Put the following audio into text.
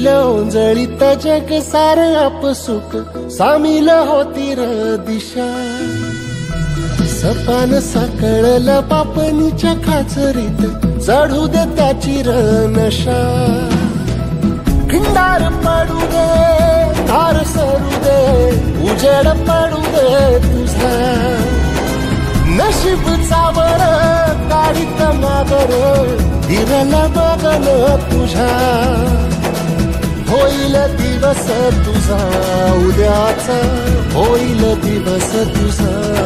येईल ओंजळीत जग सार आपसुक सामील होती र दिशा सपान साकळलं पापणीच्या खाचरीत चढू दे त्याची र नशा खिंडार पडू दे धार सरू दे उजेड पडू दे तुझा नशीब चावर काढीत मावर हिरल बघन तुझ्या होईल दिवस तुझा उद्याचा होईल दिवस तुझा